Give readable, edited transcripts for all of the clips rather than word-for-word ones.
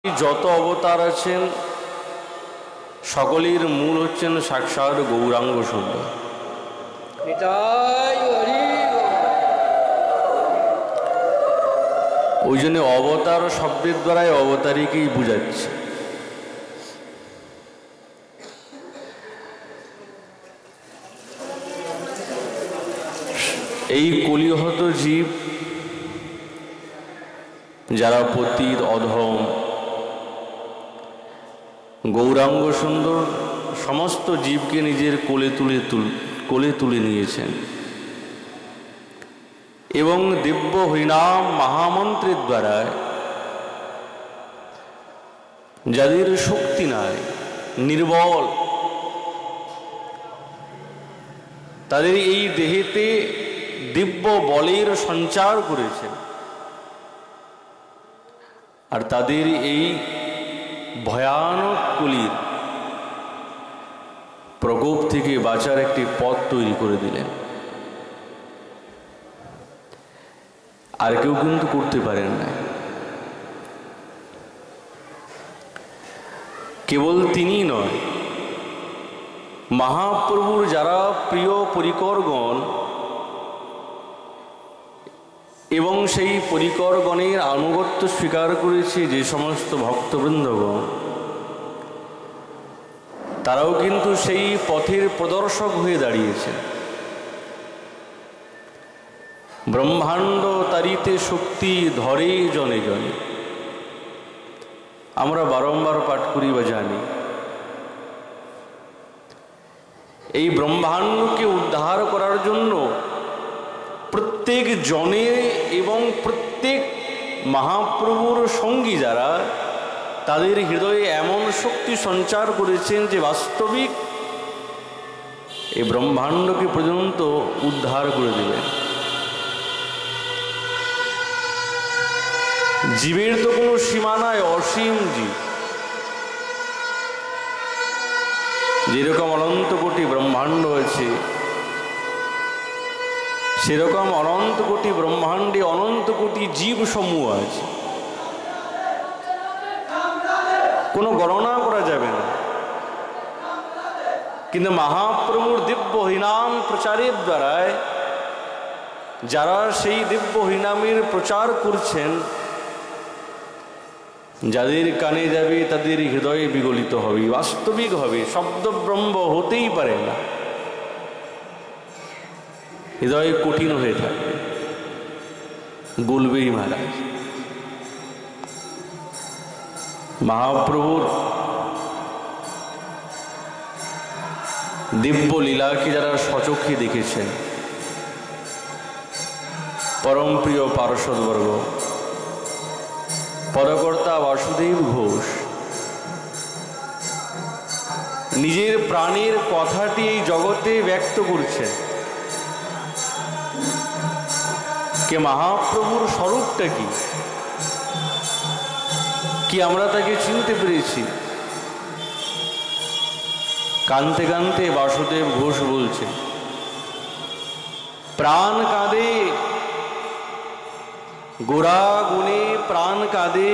যত অবতার আছেন সকলের মূল হচ্ছেন সাক্ষাৎ গৌরাঙ্গ সুন্দর। ওই জন্য অবতার শব্দের দ্বারাই অবতারীকেই বুঝাচ্ছে। এই কলিহত জীব যারা পতিত অধম, গৌরাঙ্গ সুন্দর সমস্ত জীবকে নিজের কোলে তুলে নিয়েছেন এবং দিব্য হরিনাম মহামন্ত্রের দ্বারা যাদের শক্তি নাই, নির্বল, তাদের এই দেহেতে দিব্য বলের সঞ্চার করেছেন আর তাদের এই ভয়ানক কলির প্রকোপ থেকে বাঁচার একটি পথ তৈরি করে দিলেন। আর কেউ কিন্তু করতে পারেন না, কেবল তিনিই নয়, মহাপ্রভুর যারা প্রিয় পরিকরগণ এবং সেই পরিকরগণের আনুগত্য স্বীকার করেছে যে সমস্ত ভক্তবৃন্দগণ, তারাও কিন্তু সেই পথের প্রদর্শক হয়ে দাঁড়িয়েছে। ব্রহ্মাণ্ড তারিতে শক্তি ধরে জনে জনে, আমরা বারংবার পাঠ করি বা জানি। এই ব্রহ্মাণ্ডকে উদ্ধার করার জন্য প্রত্যেক জনে এবং প্রত্যেক মহাপ্রভুর সঙ্গী যারা, তাদের হৃদয়ে এমন শক্তি সঞ্চার করেছেন যে বাস্তবিক এই ব্রহ্মাণ্ডকে পর্যন্ত উদ্ধার করে দেবেন। জীবের তো কোনো সীমা নাই, অসীম জীব। যেরকম অনন্ত কোটি ব্রহ্মাণ্ড আছে, সেরকম অনন্ত কোটি ব্রহ্মাণ্ডে অনন্ত কোটি জীব সমূহ আছে, কোনো গণনা করা যাবে না। কিন্তু মহাপ্রভুর দিব্য হরিনাম প্রচারের দ্বারায় যারা সেই দিব্য হরিনামের প্রচার করছেন, যাদের কানে যাবে তাদের হৃদয়ে বিগলিত হবে, বাস্তবিক হবে। শব্দ ব্রহ্ম হতেই পারে না, হৃদয়ে কঠিন হয়ে থাকবে। বলবেই মহারাজ মহাপ্রভুর দিব্য লীলাকে যারা সচক্ষে দেখেছেন, পরম প্রিয় পার্শ্বদবর্গ, পদকর্তা বাসুদেব ঘোষ নিজের প্রাণের কথাটি এই জগতে ব্যক্ত করছেন। কে মহাপ্রভুর স্বরূপটা কি আমরা তাকে চিনতে পেরেছি? কানতে কানতে বাসুদেব ঘোষ বলছে, প্রাণ কাঁদে গোরা গুণে, প্রাণ কাঁদে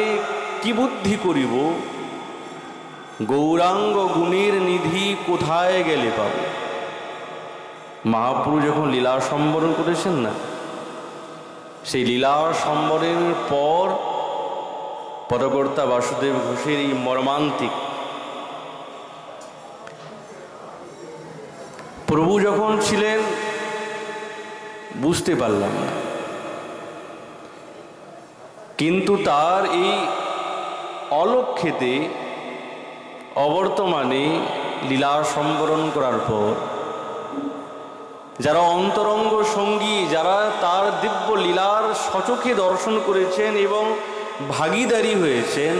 কি বুদ্ধি করিব, গৌরাঙ্গ গুণের নিধি কোথায় গেলে পাব। মহাপ্রভু যখন লীলা সম্বরণ করেছেন না, সেই লীলা সম্বরণের পর পদকর্তা বাসুদেব ঘোষের এই মর্মান্তিক, প্রভু যখন ছিলেন বুঝতে পারলাম না, কিন্তু তার এই অলক্ষেতে অবর্তমানে লীলা সম্বরণ করার পর যারা অন্তরঙ্গ সঙ্গী, যারা তার দিব্য লীলার সচক্ষে দর্শন করেছেন এবং ভাগীদারী হয়েছেন,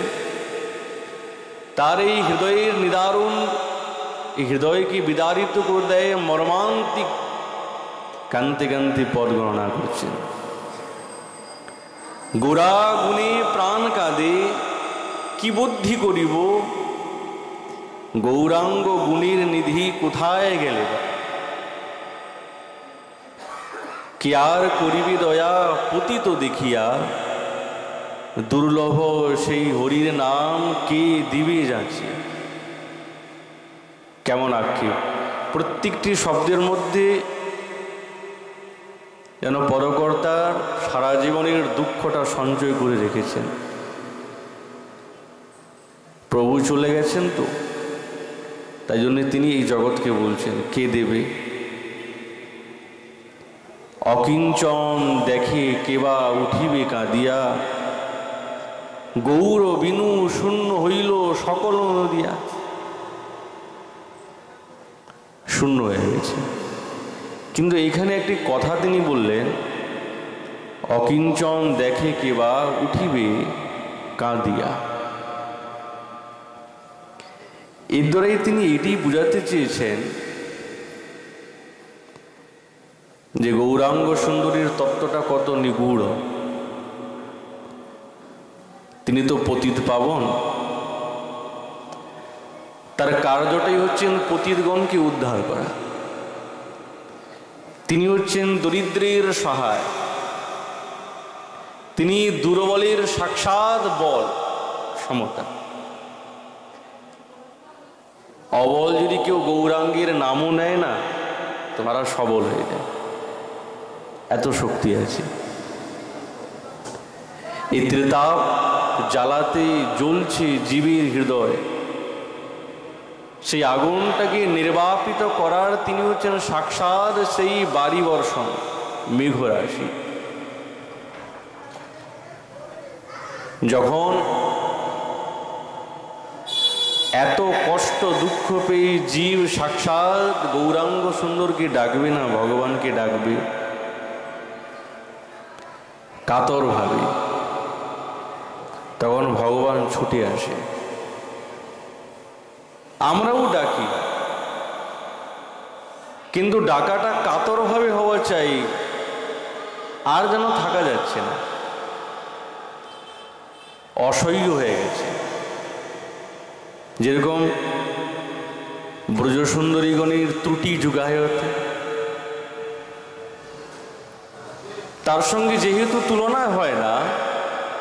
তার এই হৃদয়ের নিদারুণ, এই হৃদয়কে বিদারিত করে দেয় মর্মান্তিক কান্তে কান্তে পদ গণনা করছেন। গোরা গুণে প্রাণ কাঁদে কি বুদ্ধি করিব, গৌরাঙ্গ গুণের নিধি কোথায় গেলে। কি আর করিবি দয়া পতিত দেখিয়া, দুর্লভ সেই হরির নাম কে দিবে যাচ্ছে। কেমন আক্ষেপ! প্রত্যেকটি শব্দের মধ্যে যেন পরকর্তার সারা জীবনের দুঃখটা সঞ্চয় করে রেখেছেন। প্রভু চলে গেছেন তো, তাই জন্য তিনি এই জগৎকে বলছেন কে দেবে। অকিঞ্চন দেখে কেবা উঠিবে কাঁদিয়া, গৌর বিনু শূন্য হইল সকল নদিয়া। শূন্য হয়ে গেছে। কিন্তু এখানে একটি কথা তিনি বললেন, অকিঞ্চন দেখে কেবা উঠিবে কাঁদিয়া। এর দ্বারাই তিনি এটি বুঝাতে চেয়েছেন যে গৌরাঙ্গ সুন্দরীর তত্ত্বটা কত নিগূঢ়। তিনি তো পতিত পাবন, তার কার্যটাই হচ্ছেন পতিতগণকে উদ্ধার করা। তিনি হচ্ছেন দরিদ্রের সহায়, তিনি দুর্বলের সাক্ষাৎ বল সমতা। অবল যদি কেউ গৌরাঙ্গের নামও নেয় না, তারা সবল হয়ে যায়, এত শক্তি আছে। এই ত্রিতাপ জ্বালাতে জ্বলছে জীবের হৃদয়, সেই আগুনটাকে নির্বাপিত করার তিনি হচ্ছেন সাক্ষাৎ সেই বারি বর্ষণ মেঘরাশি। যখন এত কষ্ট দুঃখ পেয়ে জীব সাক্ষাৎ গৌরাঙ্গ সুন্দরকে ডাকবে না, ভগবানকে ডাকবে কাতর ভাবে, তখন ভগবান ছুটে আসে। আমরাও ডাকি, কিন্তু ডাকাটা কাতর ভাবে হওয়া চাই, আর যেন থাকা যাচ্ছে না, অসহ্য হয়ে গেছে। যেরকম ব্রজসুন্দরীগণের ত্রুটি যুগায়ত, তার সঙ্গে যেহেতু তুলনা হয় না,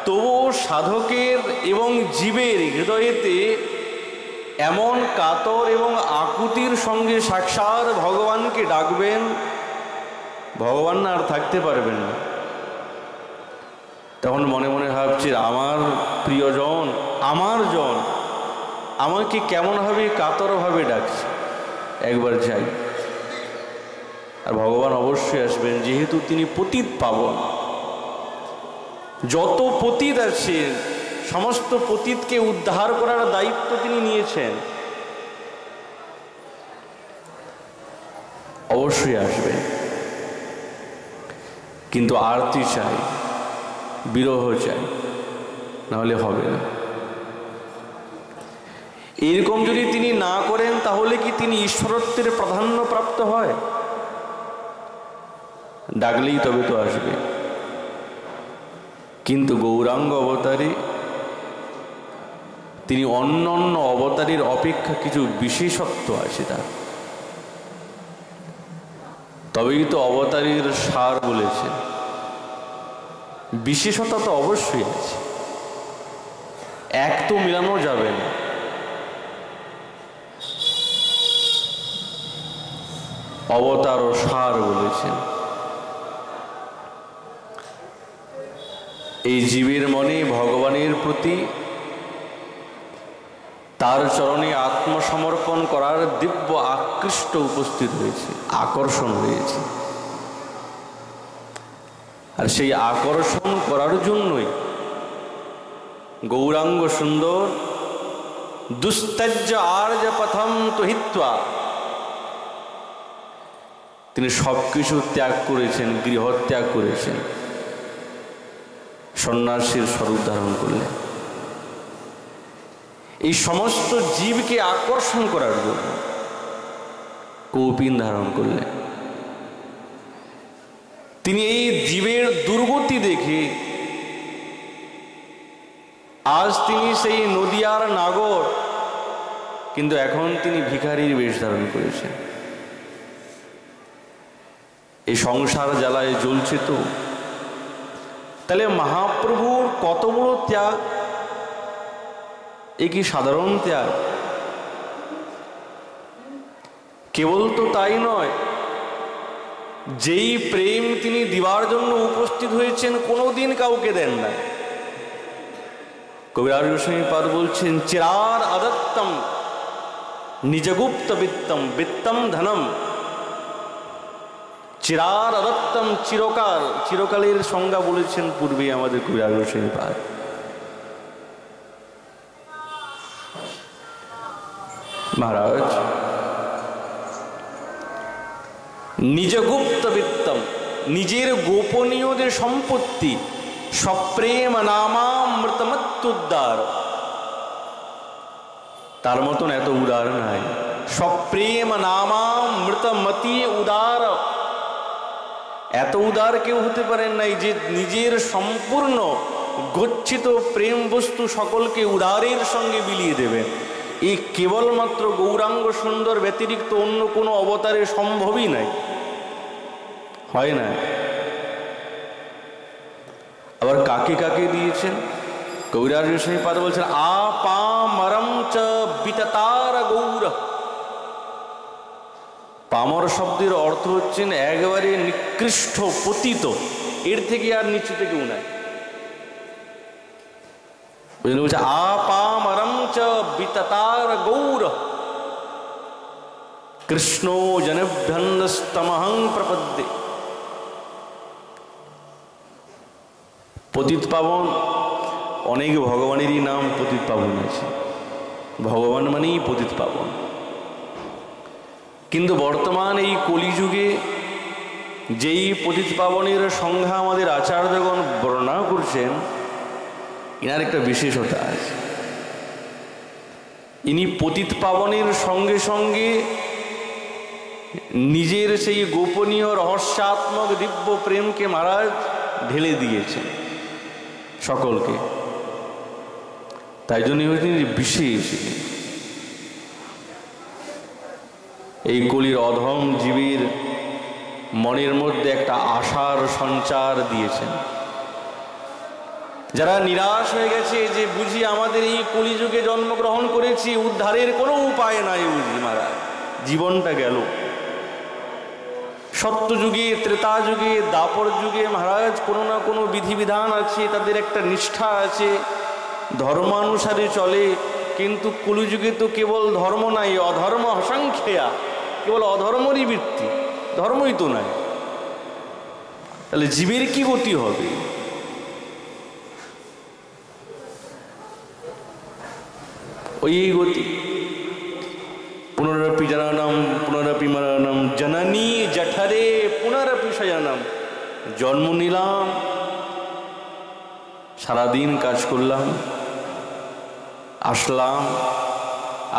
তবুও সাধকের এবং জীবের হৃদয়েতে এমন কাতর এবং আকুতির সঙ্গে সাক্ষাৎ ভগবানকে ডাকবেন, ভগবান না আর থাকতে পারবেন না। তখন মনে মনে ভাবছি, আমার প্রিয়জন, আমার জন আমাকে কেমনভাবে কাতরভাবে ডাকছে, একবার যাই। আর ভগবান অবশ্যই আসবেন, যেহেতু তিনি পতিত পাবন। যত পতিত আছে সমস্ত পতিতকে উদ্ধার করার দায়িত্ব তিনি নিয়েছেন, অবশ্যই আসবেন। কিন্তু আরতি চাই, বিরহ চাই, নাহলে হবে না। এরকম যদি তিনি না করেন, তাহলে কি তিনি ঈশ্বরত্বের প্রাধান্য প্রাপ্ত হয়? ডাকলেই তবে তো আসবে। কিন্তু গৌরাঙ্গ অবতারে তিনি অন্য অন্য অবতারের অপেক্ষা কিছু বিশেষত্ব আছে তার, তবেই তো অবতারের সার বলেছেন। বিশেষতা তো অবশ্যই আছে, এক তো মিলানো যাবে না। অবতার ও সার বলেছেন। এই জীবের মনে ভগবানের প্রতি তার চরণে আত্মসমর্পণ করার দিব্য আকৃষ্ট উপস্থিত হয়েছে, আকর্ষণ হয়েছে। আর সেই আকর্ষণ করার জন্যই গৌরাঙ্গ সুন্দর দুস্ত্যজ্য আর্য পথম তহিত্বা, তিনি সবকিছু ত্যাগ করেছেন, গৃহ ত্যাগ করেছেন, সন্ন্যাসীর স্বরূপ ধারণ করলেন এই সমস্ত জীবকে আকর্ষণ করার জন্য। কৌপিন ধারণ করলেন। তিনি এই জীবের দুর্গতি দেখে আজ তিনি সেই নদিয়ার নাগর, কিন্তু এখন তিনি ভিখারির বেশ ধারণ করেছেন। এই সংসার জ্বালায় জ্বলছে তো, তাহলে মহাপ্রভুর কত বড় ত্যাগ! এ কি সাধারণ ত্যাগ? কেবল তো তাই নয়, যেই প্রেম তিনি দিবার জন্য উপস্থিত হয়েছেন কোনোদিন কাউকে দেন না। কবিরাজ গোস্বামীপাদ বলছেন, চিরার আদত্তম নিজগুপ্ত বিত্তম বিত্তম ধনম। চিরার আদত্তম, চিরকাল, চিরকালের সংজ্ঞা বলেছেন পূর্বে আমাদের কবিরাজ গোস্বামীপাদ। মহারাজ নিজগুপ্ত বিত্তম, নিজের গোপনীয় যে সম্পত্তি, সপ্রেম নামামৃতমত্যুদ্দার, তার মতন এত উদার নাই। সপ্রেম নামামৃতমতি উদার, এত উদার কেউ হতে পারেন নাই যে নিজের সম্পূর্ণ গচ্ছিত প্রেম বস্তু সকলকে উদারের সঙ্গে বিলিয়ে দেবেন। এই কেবলমাত্র গৌরাঙ্গ সুন্দর ব্যতিরিক্ত অন্য কোনো অবতারে সম্ভবই নাই, হয় না। আবার কাকে কাকে দিয়েছেন? কবিরাজ গোস্বামীপাদ বলছেন, আপামরম চ বিততার গৌর। পামর শব্দের অর্থ হচ্ছেন একেবারে নিকৃষ্ট, পতিত, এর থেকে আর নিচু থেকে উনায়। বলছে আপামরম চ বিততার গৌর কৃষ্ণ জনভ্যন্দস্তমহং প্রপদ্যে। পতিত পাবন, অনেক ভগবানেরই নাম পতিত পাবন আছে, ভগবান মানেই পতিত পাবন। কিন্তু বর্তমান এই কলিযুগে যেই পতিত পাবনের সংজ্ঞা আমাদের আচার্যগণ বর্ণনা করছেন, এনার একটা বিশেষতা আছে। ইনি পতিত পাবনের সঙ্গে সঙ্গে নিজের সেই গোপনীয় রহস্যাত্মক দিব্য প্রেমকে মহারাজ ঢেলে দিয়েছেন সকলকে। তাই জন্য হচ্ছেন বিশেষ। এই কলির অধম জীবের মনের মধ্যে একটা আশার সঞ্চার দিয়েছেন। যারা নিরাশ হয়ে গেছে যে বুঝি আমাদের এই কলিযুগে জন্মগ্রহণ করেছি, উদ্ধারের কোনো উপায় নাই, বুঝি মহারাজ জীবনটা গেল। সত্যযুগে, ত্রেতা যুগে, দাপর যুগে মহারাজ কোনো না কোনো বিধিবিধান আছে, তাদের একটা নিষ্ঠা আছে, ধর্মানুসারে চলে। কিন্তু কলিযুগে তো কেবল ধর্ম নাই, অধর্ম অসংখ্যা, কেবল অধর্মরই বৃত্তি, ধর্মই তো নাই। তাহলে জীবের কি গতি হবে? ওই গতি। পুনরপি জননম পুনরপি মরণম জননী জঠরে পুনরপি শয়নম। জন্ম নিলাম, সারাদিন কাজ করলাম, আসলাম,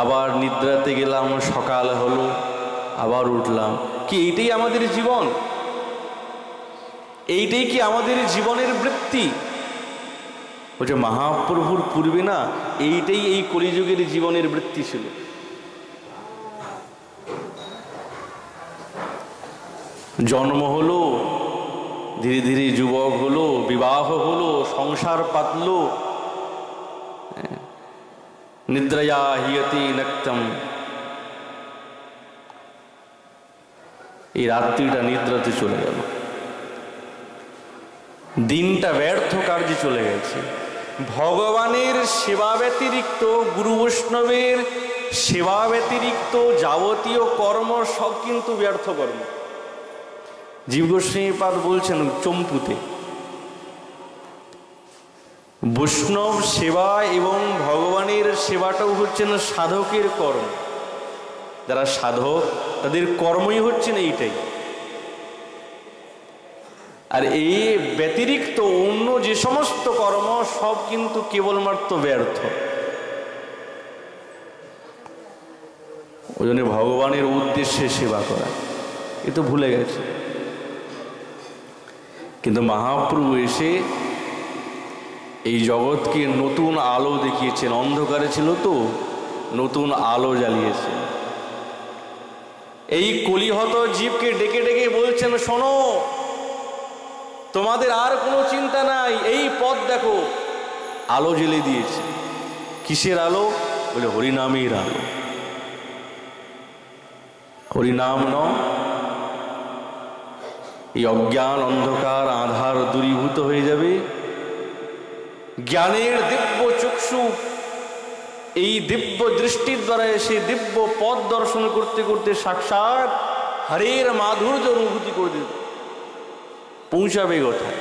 আবার নিদ্রাতে গেলাম, সকাল হলো, আবার উঠলাম। কি এইটাই আমাদের জীবন? এইটাই কি আমাদের জীবনের বৃত্তি? বলছে মহাপ্রভুর পূর্বে না এইটাই এই কলিযুগের জীবনের বৃত্তি ছিল। জন্ম হলো, ধীরে ধীরে যুবক হলো, বিবাহ হলো, সংসার পাতলো, নিদ্রয়া হিয়তি নক্তম। এই রাত্রিটা নিদ্রাতে চলে গেল, দিনটা ব্যর্থ কার্যে চলে গেছে। ভগবানের সেবা ব্যতিরিক্ত, গুরু বৈষ্ণবের সেবা ব্যতিরিক্ত যাবতীয় কর্ম সব কিন্তু ব্যর্থ কর্ম। জীব গোস্বামীপাদ বলছেন চম্পুতে, বৈষ্ণব সেবা এবং ভগবানের সেবাটাও হচ্ছেন সাধকের কর্ম। যারা সাধক তাদের কর্মই হচ্ছেন এইটাই। আর এই ব্যতিরিক্ত অন্য যে সমস্ত কর্ম সব কিন্তু কেবলমাত্র ব্যর্থ। ওই জন্য ভগবানের উদ্দেশ্যে সেবা করা এ তো ভুলে গেছে। কিন্তু মহাপ্রভু এসে এই জগৎকে নতুন আলো দেখিয়েছেন। অন্ধকারে ছিল তো, নতুন আলো জ্বালিয়েছে। এই কলিহত জীবকে ডেকে ডেকে বলছেন, শোনো, তোমাদের আর কোনো চিন্তা নাই, এই পথ দেখো আলো জ্বেলে দিয়েছে। কিসের আলো? বলে হরিনামের আলো। হরিনাম নাম, এই অজ্ঞান অন্ধকার আধার দূরীভূত হয়ে যাবে। জ্ঞানের দিব্য চক্ষু, এই দিব্য দৃষ্টির দ্বারা সেই দিব্য পথ দর্শন করতে করতে সাক্ষাৎ হরের মাধুর্য অনুভূতি করে দেবে, পৌঁছাবে কোথায়?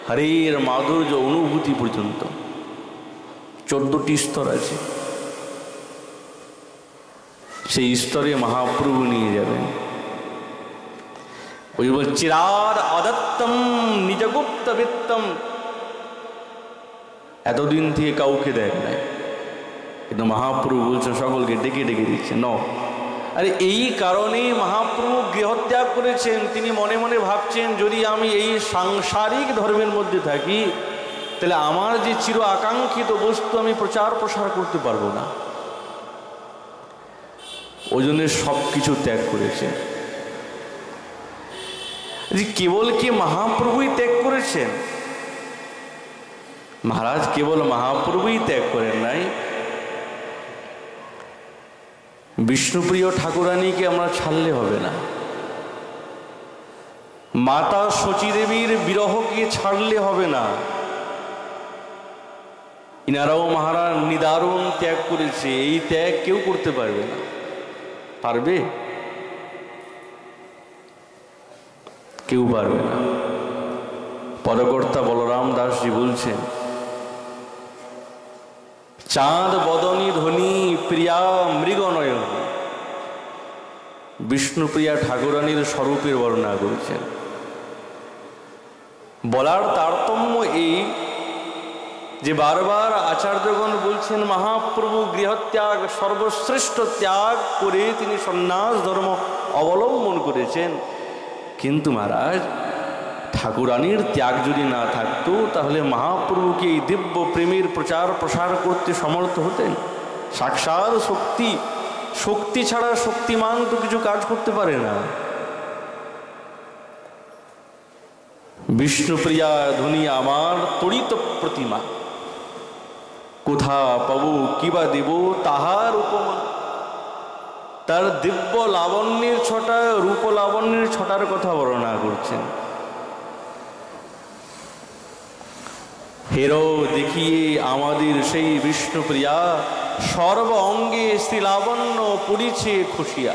হরের মাধুর্য অনুভূতি পর্যন্ত 14টি স্তর আছে, সেই স্তরে মহাপ্রভু নিয়ে যাবেন। ওই বল চিরাদ আদত্তম নিজগুপ্ত বিত্তম, এতদিন থেকে কাউকে দেন নাই, কিন্তু মহাপ্রভু বলছেন সকলকে ডেকে ডেকে দিচ্ছেন। আরে এই কারণে মহাপ্রভু গৃহত্যাগ করেছেন। তিনি মনে মনে ভাবছেন, যদি আমি এই সাংসারিক ধর্মের মধ্যে থাকি তাহলে আমার যে চির আকাঙ্ক্ষিত বস্তু আমি প্রচার প্রসার করতে পারবো না। ওই জন্য সব কিছু ত্যাগ করেছেন। কেবল কি মহাপ্রভুই ত্যাগ করেছেন? মহারাজ কেবল মহাপ্রভুই ত্যাগ করেন নাই, বিষ্ণুপ্রিয় ঠাকুরানীকে আমরা ছাড়লে হবে না, মাতা শচীদেবীর বিরহকে ছাড়লে হবে না। ইনারাও মহারাজ নিদারুণ ত্যাগ করেছে, এই ত্যাগ কেউ করতে পারবে না। পারবে? কেউ পারবে না। পদকর্তা বলরাম দাসজি বলছেন, চাঁদ বদনী ধ্বনি প্রিয়া মৃগনয়ন, বিষ্ণুপ্রিয়া ঠাকুরানীর স্বরূপের বর্ণনা করেছেন। বলার তারতম্য এই যে বারবার আচার্যগণ বলছেন মহাপ্রভু গৃহত্যাগ সর্বশ্রেষ্ঠ ত্যাগ করে তিনি সন্ন্যাস ধর্ম অবলম্বন করেছেন, কিন্তু মহারাজ ঠাকুরানীর ত্যাগ যদি না থাকতো তাহলে মহাপ্রভুকে এই দিব্য প্রেমের প্রচার প্রসার করতে সমর্থ হতেন? সাক্ষাৎ শক্তি, শক্তি ছাড়া শক্তিমান তো কিছু কাজ করতে পারে না। বিষ্ণুপ্রিয়া ধ্বনি আমার তড়িত প্রতিমা, কোথা পাবো কিবা দেব তাহার উপমা। তার দিব্য লাবণ্যের ছটা, রূপ লাবণ্যের ছটার কথা বর্ণনা করছেন। হেরো দেখিয়ে আমাদের সেই বিষ্ণুপ্রিয়া, সর্ব অঙ্গে শ্রী লাবণ্য পড়িছে খুশিয়া।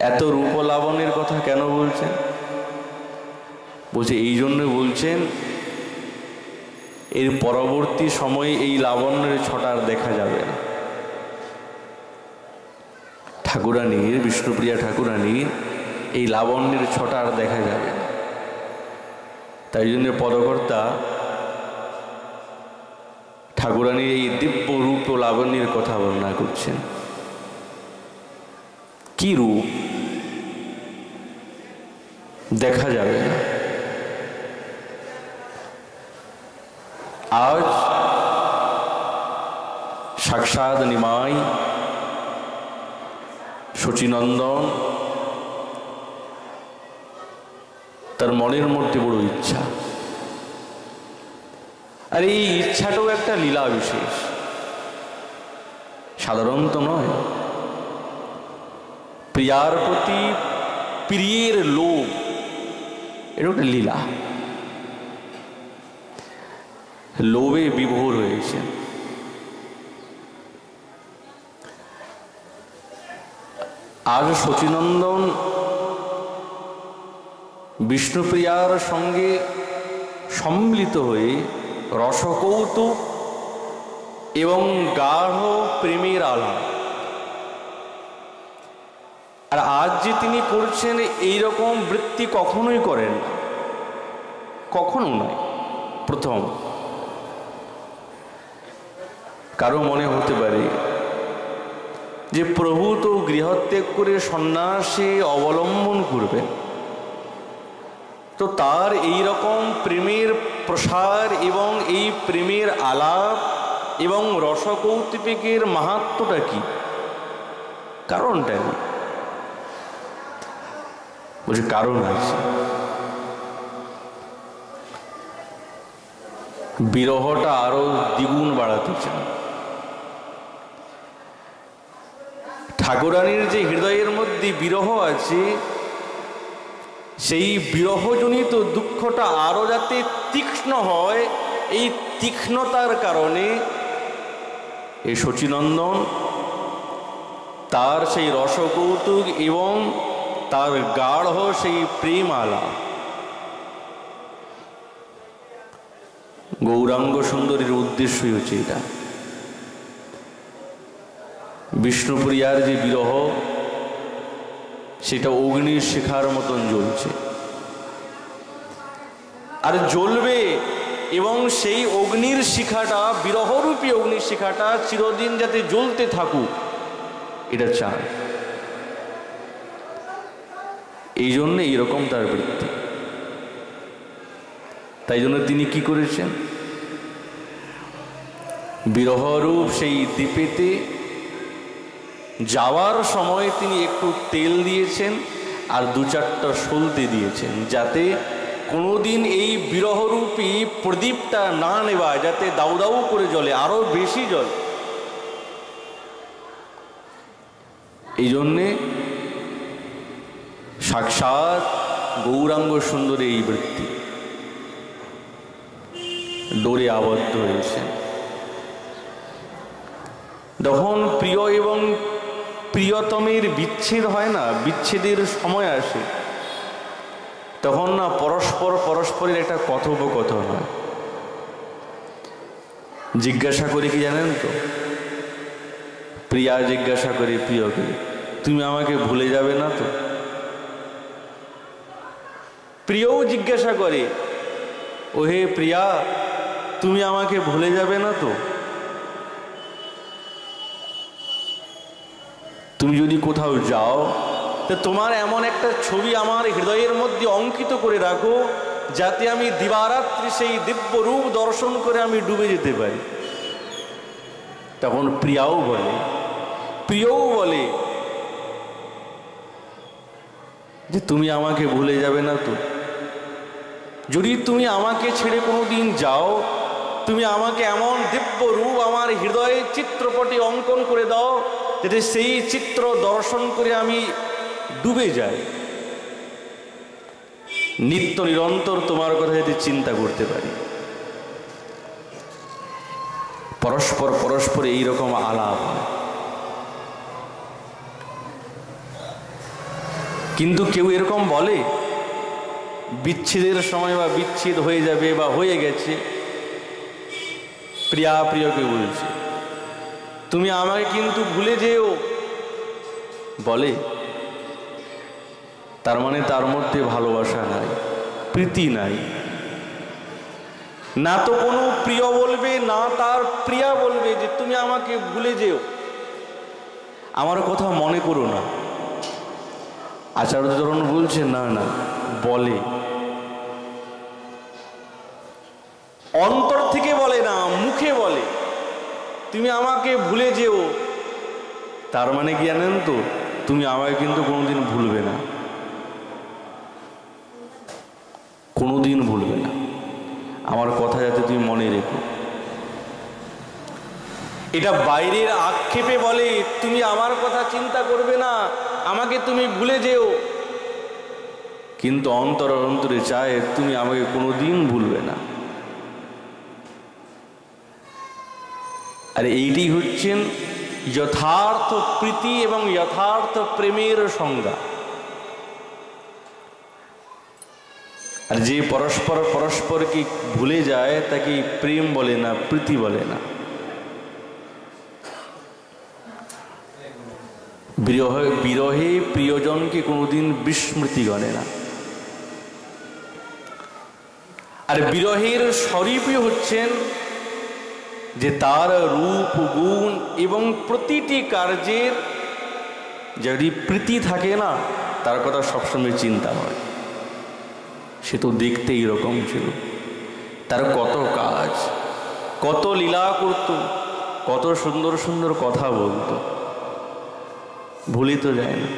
এত রূপ লাবণ্যের কথা কেন বলছেন? বলছে এই জন্য বলছেন, এর পরবর্তী সময়ে এই লাবণ্যের ছটার দেখা যাবে না। ঠাকুরানীর, বিষ্ণুপ্রিয়া ঠাকুরানীর এই লাবণ্যের ছটার দেখা যাবে না। তাই জন্য পদকর্তা ঠাকুরানীর এই দিব্য রূপ ও লাবণ্যের কথা বর্ণনা করছেন। কি রূপ? দেখা যাবে না। আজ সাক্ষাৎ নিমাই শচীনন্দন, তার মনের মধ্যে বড় ইচ্ছা, আর এই ইচ্ছাটাও একটা লীলা বিশেষ, সাধারণত নয়। প্রিয়ার প্রতি প্রিয়ের লোভ, এটা একটা লীলা। লোভে বিভোর হয়েছে। আজ শচীনন্দন বিষ্ণুপ্রিয়ার সঙ্গে সম্মিলিত হয়ে রসকৌতুক এবং গাঢ় প্রেমের আলাপ, আর আজ যে তিনি করছেন এই রকম বৃত্তি কখনোই করেন না, কখনো নয়। প্রথম কারো মনে হতে পারে যে প্রভু তো গৃহত্যাগ করে সন্ন্যাসে অবলম্বন করবেন, তো তার এই রকম প্রেমের প্রসার এবং এই প্রেমের আলাপ এবং রসকৌতুকের মাহাত্ম্যটা কি? কারণটা কি? বলছে কারণ আছে। বিরহটা আরো দ্বিগুণ বাড়াতে চান। ঠাকুরানীর যে হৃদয়ের মধ্যে বিরহ আছে, সেই বিরহজনিত দুঃখটা আরো যাতে তীক্ষ্ণ হয়, এই তীক্ষ্ণতার কারণে এই শচীনন্দন তার সেই রসকৌতুক এবং তার গাঢ় সেই প্রেম আলাপ গৌরাঙ্গ সুন্দরীর উদ্দেশ্যই হচ্ছে এটা। বিষ্ণুপ্রিয়ার যে বিরহ, সেটা অগ্নির শিখার মতন জ্বলছে আর জ্বলবে, এবং সেই অগ্নির শিখাটা, বিরহরূপী অগ্নির শিখাটা চিরদিন যাতে জ্বলতে থাকুক, এটা চান। এই জন্য এইরকম তার বৃত্তি। তাই জন্য তিনি কি করেছেন, বিরহরূপ সেই দ্বীপেতে যাওয়ার সময় তিনি একটু তেল দিয়েছেন আর 2-4টা সলতে দিয়েছেন, যাতে কোনোদিন এই বিরহরূপী প্রদীপটা না নেওয়া, যাতে দাউ দাউ করে জ্বলে, আরো বেশি জ্বলে। এই জন্যে সাক্ষাৎ গৌরাঙ্গ সুন্দরী এই বৃত্তি ডোরে আবদ্ধ হয়েছে। যখন প্রিয় এবং প্রিয়তমের বিচ্ছেদ হয় না, বিচ্ছেদের সময় আসে, তখন না পরস্পরের একটা কথোপকথন হয়। জিজ্ঞাসা করে কি জানেন তো, প্রিয়া জিজ্ঞাসা করে প্রিয়কে, তুমি আমাকে ভুলে যাবে না তো? প্রিয়ও জিজ্ঞাসা করে, ও হে প্রিয়া, তুমি আমাকে ভুলে যাবে না তো? তুমি যদি কোথাও যাও, তো তোমার এমন একটা ছবি আমার হৃদয়ের মধ্যে অঙ্কিত করে রাখো, যাতে আমি দিবারাত্রি সেই দিব্য রূপ দর্শন করে আমি ডুবে যেতে পারি। তখন প্রিয়াও বলে যে তুমি আমাকে ভুলে যাবে না তো? যদি তুমি আমাকে ছেড়ে কোনোদিন যাও, তুমি আমাকে এমন দিব্য রূপ আমার হৃদয়ে চিত্রপটে অঙ্কন করে দাও, যাতে সেই চিত্র দর্শন করে আমি ডুবে যাই, নিত্য নিরন্তর তোমার কথা যাতে চিন্তা করতে পারি। পরস্পর এইরকম আলাপ হয়। কিন্তু কেউ এরকম বলে বিচ্ছেদের সময় বা বিচ্ছেদ হয়ে যাবে বা হয়ে গেছে, প্রিয়া প্রিয়কে বলছে তুমি আমাকে কিন্তু ভুলে যেও, বলে, তার মানে তার মধ্যে ভালোবাসা নাই, প্রীতি নাই। না তো কোনো প্রিয় বলবে, না তার প্রিয়া বলবে যে তুমি আমাকে ভুলে যেও, আমার কথা মনে করো না। আচার্যচরণ বলছে না, বলে, অন্তর থেকে বলে না, মুখে বলে তুমি আমাকে ভুলে যেও। তার মানে কি জানেন তো, তুমি আমাকে কিন্তু কোনোদিন ভুলবে না, কোনোদিন ভুলবে না, আমার কথা যাতে তুমি মনে রেখো। এটা বাইরের আক্ষেপে বলে তুমি আমার কথা চিন্তা করবে না, আমাকে তুমি ভুলে যেও, কিন্তু অন্তরে চায় তুমি আমাকে কোনোদিন ভুলবে না। আর এইটি হচ্ছেন যথার্থ প্রীতি এবং যথার্থ প্রেমের সংজ্ঞা। আর যে পরস্পরকে ভুলে যায় তাকে প্রেম বলে না, প্রীতি বলে না। বিরহে প্রিয়জনকে কোনোদিন বিস্মৃতি গণে না। আর বিরহের স্বরূপই হচ্ছেন যে তার রূপ গুণ এবং প্রতিটি কার্যের যদি প্রীতি থাকে না, তার কথা সবসময় চিন্তা হয়। সে তো দেখতে এরকম ছিল, তার কত কাজ, কত লীলা করত, কত সুন্দর সুন্দর কথা বলতো, ভুলি তো যায় না।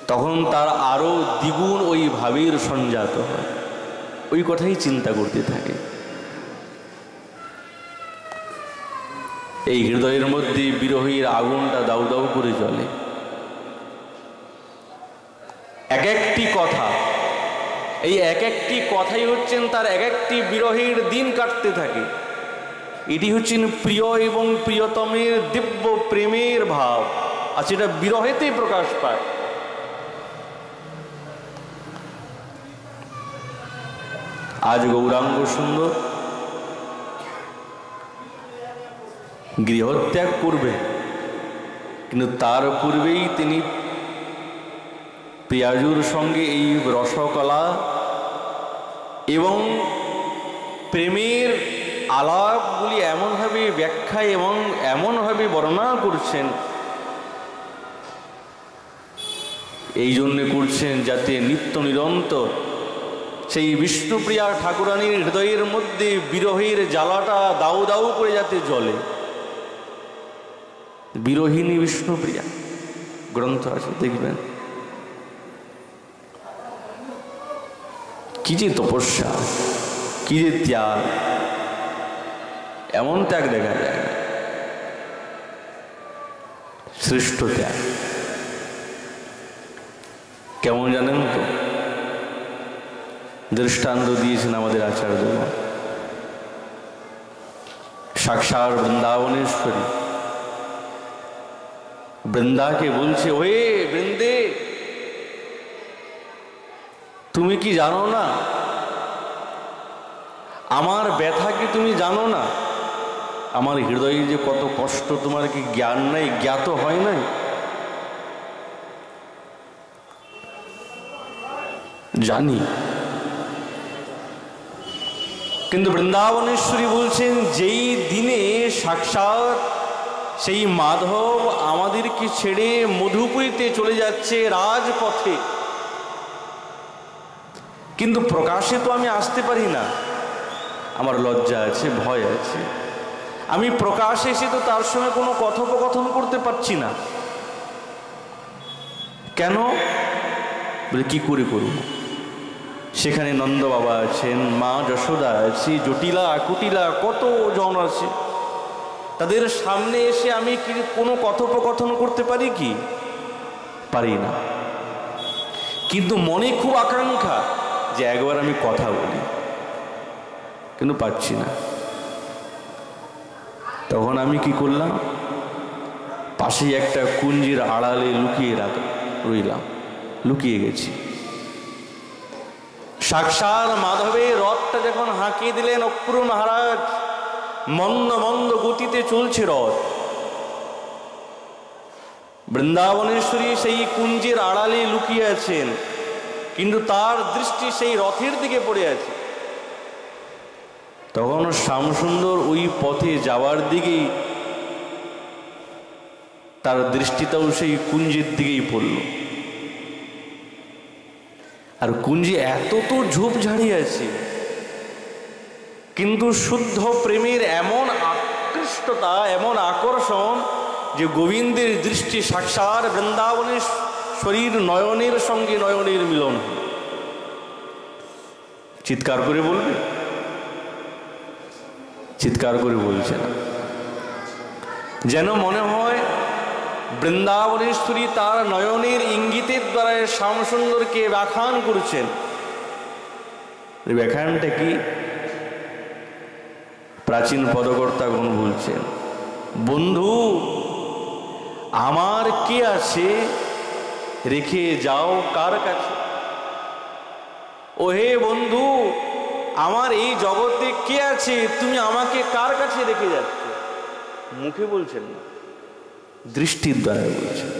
তখন তার আরো দ্বিগুণ ওই ভাবের সঞ্জাত হয়, ওই কথাই চিন্তা করতে থাকে। এই হৃদয়ের মধ্যে বিরহের আগুনটা দাউ দাউ করে জ্বলে। এক একটি কথা, এই এক একটি কথাই হচ্ছেন তার এক একটি বিরহের দিন কাটতে থাকে। এটি হচ্ছেন প্রিয় এবং প্রিয়তমের দিব্য প্রেমের ভাব, আর সেটা বিরহেতেই প্রকাশ পায়। আজ গৌরাঙ্গ সুন্দর গৃহত্যাগ করবে, কিন্তু তার পূর্বেই তিনি প্রিয়াজুর সঙ্গে এই রসকলা এবং প্রেমের আলাপগুলি এমনভাবে ব্যাখ্যা এবং এমনভাবে বর্ণনা করছেন, এই জন্যে করছেন যাতে নিত্য নিরন্তর সেই বিষ্ণুপ্রিয়া ঠাকুরানীর হৃদয়ের মধ্যে বিরহের জ্বালাটা দাউ দাউ করে যাতে জ্বলে। বিরহিনী বিষ্ণুপ্রিয়া গ্রন্থ আছে, দেখবেন কি যে তপস্যা, কি যে ত্যাগ, এমন ত্যাগ দেখা যায় না, শ্রেষ্ঠ ত্যাগ। কেমন জানেন তো? দৃষ্টান্ত দিয়েছেন আমাদের আচার্যরা। সাক্ষাৎ বৃন্দাবনেশ্বরী বৃন্দাকে বলছে, ওহে বৃন্দে, তুমি কি জানো না আমার ব্যথা? কি তুমি জানো না আমার হৃদয়ে যে কত কষ্ট? তোমার কি জ্ঞান নাই, জ্ঞাত হয় নাই? জানি, কিন্তু বৃন্দাবনেশ্বরী বলছেন, যেই দিনে সাক্ষাৎ সেই মাধব আমাদেরকে ছেড়ে মধুপুরীতে চলে যাচ্ছে রাজপথে, কিন্তু প্রকাশে তো আমি আসতে পারি না, আমার লজ্জা আছে, ভয় আছে। আমি প্রকাশে এসে তো তার সঙ্গে কোনো কথোপকথন করতে পারছি না। কেন? বলে কি করে করব? সেখানে নন্দ বাবা আছেন, মা যশোদা আছে, জটিলা কুটিলা কত জন আছে, তাদের সামনে এসে আমি কি কোনো কথোপকথন করতে পারি? কি পারি না। কিন্তু মনে খুব আকাঙ্ক্ষা যে একবার আমি কথা বলি, কিন্তু পাচ্ছি না। তখন আমি কি করলাম? পাশেই একটা কুঞ্জির আড়ালে লুকিয়ে রইলাম, লুকিয়ে গেছি। সাক্ষাৎ মাধবের রথটা যখন হাঁকিয়ে দিলেন অক্রুর মহারাজ, মন্দ মন্দ গতিতে চলছে রথ। বৃন্দাবনেশ্বরী সেই কুঞ্জের আড়ালে লুকিয়ে আছেন, কিন্তু তার দৃষ্টি সেই রথের দিকে পড়ে আছে। তখন শ্যামসুন্দর ওই পথে যাওয়ার দিকেই তার দৃষ্টিটাও সেই কুঞ্জের দিকেই পড়ল। আর কুঞ্জে এত তো ঝোপঝাড়ি আছে, কিন্তু শুদ্ধ প্রেমের এমন আকৃষ্টতা, এমন আকর্ষণ যে গোবিন্দের দৃষ্টি সাক্ষাৎ বৃন্দাবনের শরীর নয়নের সঙ্গে নয়নের মিলন। চিৎকার করে বলবে? চিৎকার করে বলছে না, যেন মনে হয় বৃন্দাবনেশ্বরী তার নয়নের ইঙ্গিতের দ্বারা শ্যামসুন্দরকে ব্যাখ্যান করছেন। ব্যাখ্যানটা কি? প্রাচীন পদকর্তাগণ বলছেন, বন্ধু আমার কে আছে রেখে যাও কার কাছে? ও হে বন্ধু, আমার এই জগতে কে আছে, তুমি আমাকে কার কাছে রেখে যাচ্ছ? মুখে বলছেন না, দৃষ্টির দ্বারা বলছেন।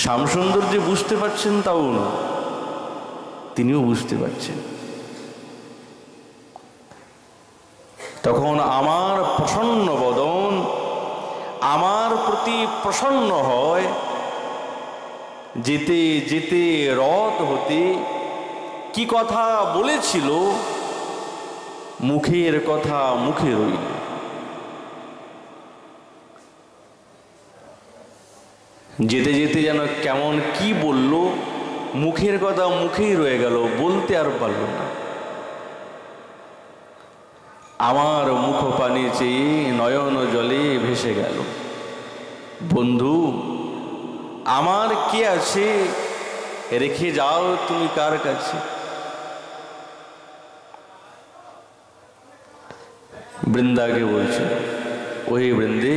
শ্যামসুন্দর যে বুঝতে পারছেন তাও না, তিনিও বুঝতে পারছেন। তখন আমার প্রসন্ন বদন আমার প্রতি প্রসন্ন হয়, যেতে যেতে রথ হতে কি কথা বলেছিল, মুখের কথা মুখে রইল। যেতে যেতে যেন কেমন কি বলল, মুখের কথা মুখেই রয়ে গেল, বলতে আর পারল না। আমার মুখ পানে চেয়ে নয়ন জলে ভেসে গেল। বন্ধু, আমার কে আছে, রেখে যাও তুমি কার কাছে? বৃন্দাকে বলছে, ওহে বৃন্দে,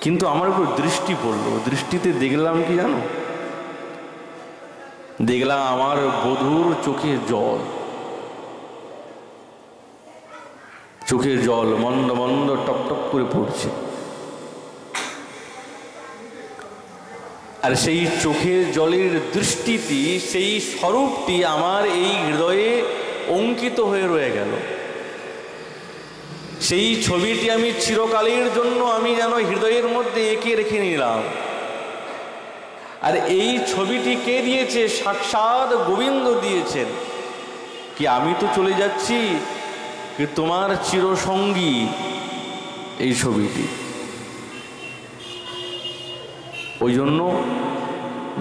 কিন্তু আমার উপর দৃষ্টি পড়লো। দৃষ্টিতে দেখলাম কি জানো? দেখলাম আমার বধূর চোখের জল, চোখের জল মন্দ মন্দ টপ টপ করে পড়ছে। আর সেই চোখের জলের দৃষ্টিটি, সেই স্বরূপটি আমার এই হৃদয়ে অঙ্কিত হয়ে রয়ে গেল। সেই ছবিটি আমি চিরকালের জন্য আমি যেন হৃদয়ের মধ্যে এঁকে রেখে নিলাম। আর এই ছবিটি কে দিয়েছে? সাক্ষাৎ গোবিন্দ দিয়েছেন। কি আমি তো চলে যাচ্ছি, কি তোমার চিরসঙ্গী এই ছবিটি। ওই জন্য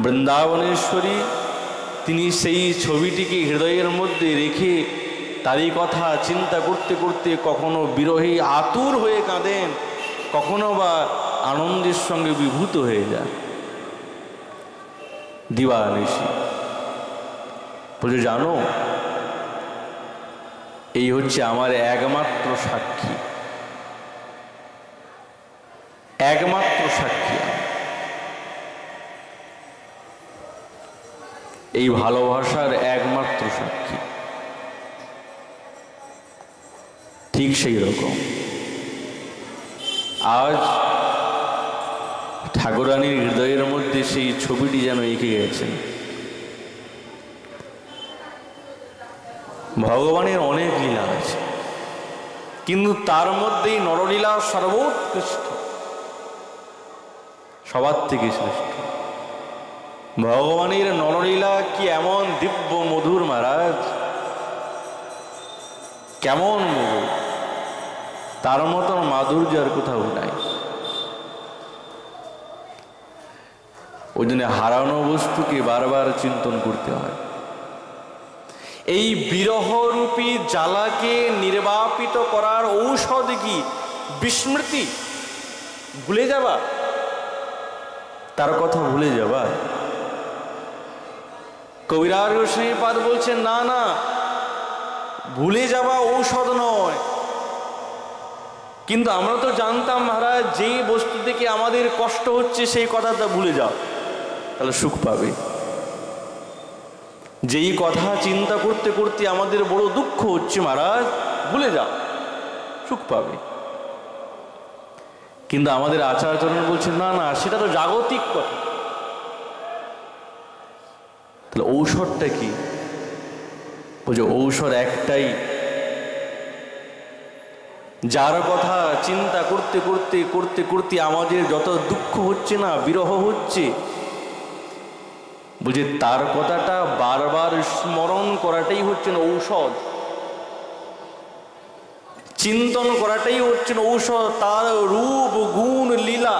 বৃন্দাবনেশ্বরী তিনি সেই ছবিটিকে হৃদয়ের মধ্যে রেখে তারই কথা চিন্তা করতে করতে কখনো বিরহে আতুর হয়ে কাঁদেন, কখনো বা আনন্দের সঙ্গে বিভূত হয়ে যান। দিবানিশি বলছে, জানো, এই হচ্ছে আমার একমাত্র সাক্ষী, একমাত্র সাক্ষী। এই ভালোবাসার একমাত্র সাক্ষী। ঠিক সেই রকম আজ ঠাকুরানীর হৃদয়ের মধ্যে সেই ছবিটি যেন এঁকে গেছেন। ভগবানের অনেক লীলা আছে, কিন্তু তার মধ্যেই নরলীলা সর্বোৎকৃষ্ট, সবার থেকে শ্রেষ্ঠ। ভগবানের নরলীলা কি এমন দিব্য মধুর মহারাজ, কেমন মধুর! তার মতন মাধুর্য আর কোথাও নাই। ওই জন্য হারানো বস্তুকে বারবার চিন্তন করতে হয়। এই বিরহরূপী জ্বালাকে নির্বাপিত করার ঔষধ কি? বিস্মৃতি, ভুলে যাবা, তার কথা ভুলে যাবা। কবিরাজ গোস্বামীপাদ বলছেন, না না, ভুলে যাওয়া ঔষধ নয়। কিন্তু আমরা তো জানতাম মহারাজ, যেই বস্তু থেকে আমাদের কষ্ট হচ্ছে সেই কথাটা ভুলে যাও, তাহলে সুখ পাবে। যেই কথা চিন্তা করতে করতে আমাদের বড় দুঃখ হচ্ছে মহারাজ, ভুলে যাও, সুখ পাবে। কিন্তু আমাদের আচার্যচরণ বলছেন, না না, সেটা তো জাগতিক কথা। তাহলে ঔষধটা কি? বলছে, ঔষধ একটাই, যার কথা চিন্তা করতে করতে করতে করতে আমাদের যত দুঃখ হচ্ছে না, বিরহ হচ্ছে, বুঝে তার কথাটা বারবার স্মরণ করাটাই হচ্ছে না ঔষধ। চিন্তন করাটাই হচ্ছে না ঔষধ। তার রূপ গুণ লীলা,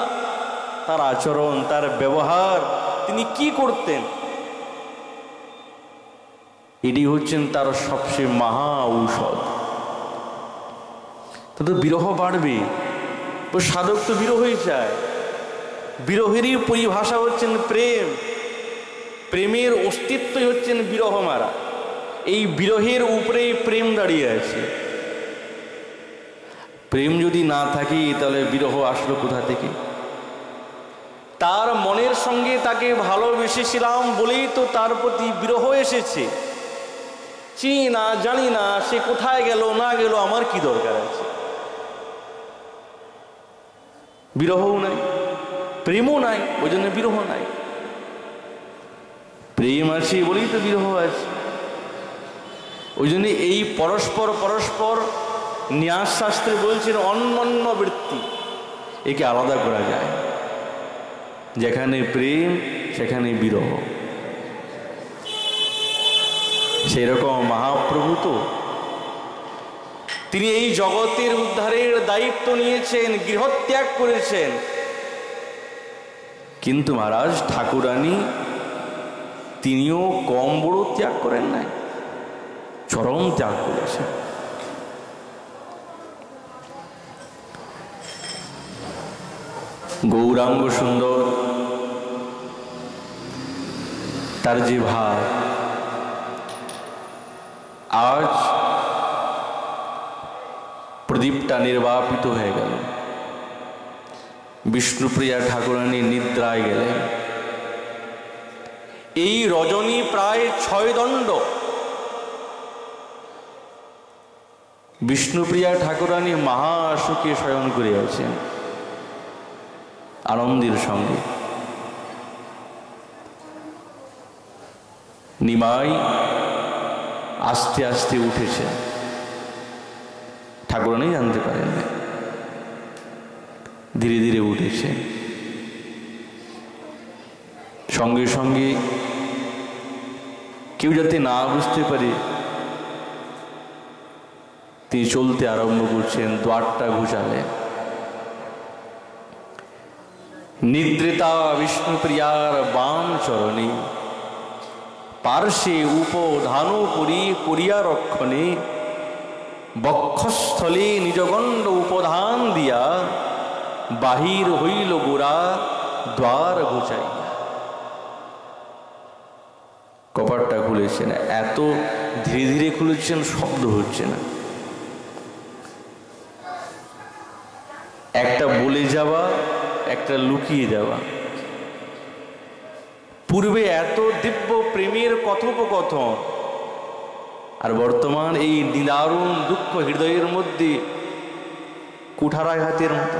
তার আচরণ, তার ব্যবহার, তিনি কি করতেন, এটি হচ্ছেন তার সবচেয়ে মহা ঔষধ। তো বিরহ বাড়বে, সাধক তো বিরহই চায়। বিরহেরই পরিভাষা হচ্ছেন প্রেম। প্রেমের অস্তিত্বই হচ্ছেন বিরহ মারা। এই বিরহের উপরেই প্রেম দাঁড়িয়ে আছে। প্রেম যদি না থাকে তাহলে বিরহ আসলো কোথা থেকে? তার মনের সঙ্গে তাকে ভালোবেসেছিলাম বলেই তো তার প্রতি বিরহ এসেছে। চিনি না, জানি না সে কোথায় গেল না গেল, আমার কি দরকার আছে? বিরহও নাই, প্রেমও নাই, ওই জন্য বিরহ নাই। প্রেম আছে বলেই তো বিরহ আছে। ওই জন্য এই পরস্পর পরস্পর ন্যাস শাস্ত্রে বলছেন অন্যন্য বৃত্তি, একে আলাদা করা যায়। যেখানে প্রেম সেখানে বিরহ। সেরকম মহাপ্রভু তো তিনি এই জগতের উদ্ধারের দায়িত্ব নিয়েছেন, গৃহত্যাগ করেছেন। কিন্তু মহারাজ ঠাকুরানী তিনিও কম বড় ত্যাগ করেন নাই, চরম ত্যাগ করেছেন। গৌরাঙ্গ সুন্দর তার যে ভাব, আজ প্রদীপটা নির্বাপিত হয়ে গেল, বিষ্ণুপ্রিয়া ঠাকুরানী নিদ্রায় গেলেন। এই রজনী প্রায় 6 দণ্ড বিষ্ণুপ্রিয়া ঠাকুরানী মহাসুখে শয়ন করে আছেন আনন্দের সঙ্গে। নিমাই আস্তে আস্তে উঠেছে, ঠাকুরানী জানতে পারেন না, ধীরে ধীরে উঠেছে। সঙ্গে সঙ্গে কেউ যাতে না বুঝতে পারে তিনি চলতে আরম্ভ করছেন, দ্বারটা ঘুচালেন। নিদ্রিতা বিষ্ণুপ্রিয়ার বাম চরণে পার্শ্বে উপধান করিয়া রক্ষণে বক্ষস্থলে নিজগণ্ড উপধান দিয়া বাহির হইল গোরা দ্বার ঘুচাইয়া। কপাটটা খুলেছে না, এত ধীরে ধীরে খুলেছেন, শব্দ হচ্ছে না। একটা বলে যাওয়া, একটা লুকিয়ে যাওয়া। পূর্বে এত দিব্য প্রেমের কথোপকথন, আর বর্তমান এই নিদারুণ দুঃখ হৃদয়ের মধ্যে কুঠারাঘাতের মতো।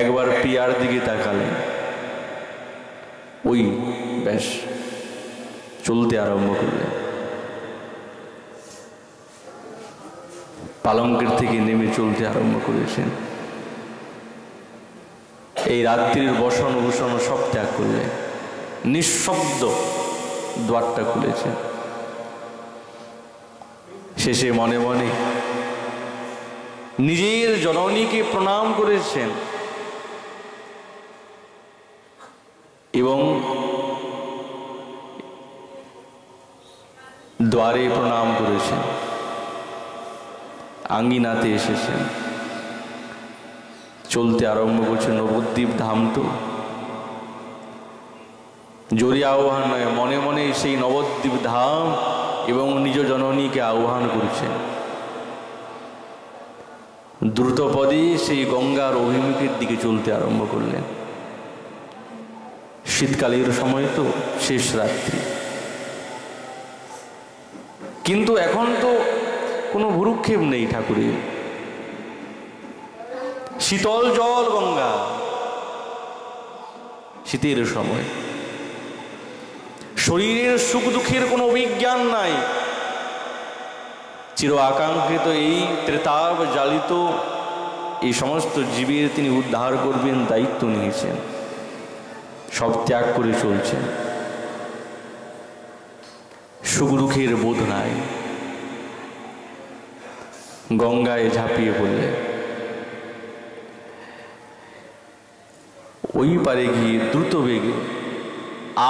একবার পিয়ার দিকে তাকালেন, ওই বেশ চলতে আরম্ভ করলেন। পালঙ্কের থেকে নেমে চলতে আরম্ভ করেছেন। এই রাত্রির বসন ভূষণ সব ত্যাগ করলেন, নিঃশব্দ দ্বারটা খুলেছেন। শেষে মনে মনে নিজের জননীকে প্রণাম করেছেন এবং দ্বারে প্রণাম করেছেন। আঙ্গিনাতে এসেছেন, চলতে আরম্ভ করছেন। নবদ্বীপ ধাম তো জোরে আহ্বান নয়, মনে মনে সেই নবদ্বীপ ধাম এবং নিজ জননীকে আহ্বান করছেন। দ্রুতপদে সেই গঙ্গার অভিমুখের দিকে চলতে আরম্ভ করলেন। শীতকালের সময় তো, শেষ রাত্রি, কিন্তু এখন তো কোনো ভ্রুক্ষেপ নেই ঠাকুরের। শীতল জল গঙ্গা, শীতের সময় শরীরের সুখ দুঃখের কোনো অভিজ্ঞান নাই। চির আকাঙ্ক্ষিত এই ত্রেতাব জ্বালিত এই সমস্ত জীবের তিনি উদ্ধার করবেন দায়িত্ব নিয়েছেন, সব ত্যাগ করে চলছেন। সুখ দুঃখের বোধ নাই। গঙ্গায় ঝাঁপিয়ে পড়লেন। ওই পারে গিয়ে দ্রুত বেগে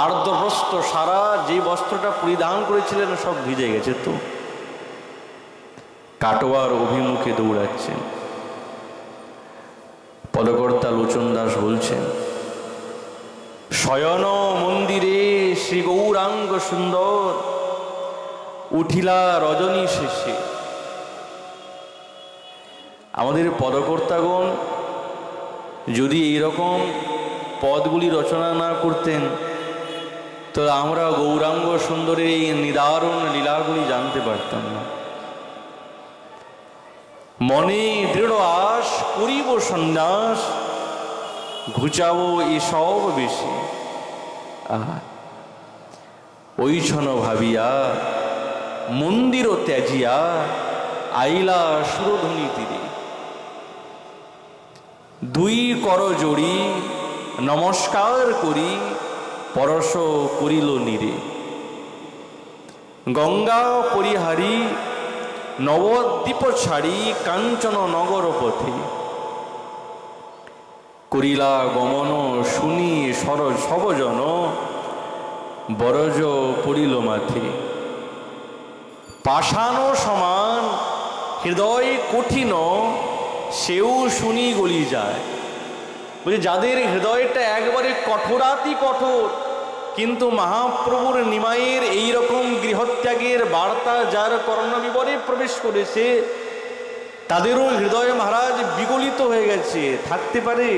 আর্দ্রবস্ত্র, সারা যে বস্ত্রটা পরিধান করেছিলেন সব ভিজে গেছে, তো কাটোয়ার অভিমুখে দৌড়াচ্ছেন। পদকর্তা লোচন দাস বলছেন, শয়ন মন্দিরে শ্রী গৌরাঙ্গ সুন্দর উঠিলা রজনী শেষে। আমাদের পদকর্তাগণ যদি এইরকম পদগুলি রচনা না করতেন তো আমরা গৌরাঙ্গ সুন্দরের এই নিদারুণ লীলাগুলি জানতে পারতাম না। মনে দৃঢ় আশ করিব সন্ন্যাস, ঘুচাবো এসব বেশি। ওই ছন ভাবিয়া মন্দির ত্যাজিয়া আইলা সুরধ্বনি তীরে। দুই কর জড়ি নমস্কার করি পরশ করিল নীরে। গঙ্গা পরিহারি নবদ্বীপ ছাড়ি কাঞ্চন নগর পথে। করিলা গমন শুনি সরজ সবজন, বরজ পড়িল মাথে। পাষাণ সমান হৃদয় কঠিন, সেও শুনি গলি যায়। বলছে যাদের হৃদয়টা একবারে কঠোরাতি কঠোর, কিন্তু মহাপ্রভুর নিমাইয়ের এইরকম গৃহত্যাগের বার্তা যার কর্ণবিবরে প্রবেশ করেছে, তাদেরও হৃদয় মহারাজ বিগলিত হয়ে গেছে। থাকতে পারে?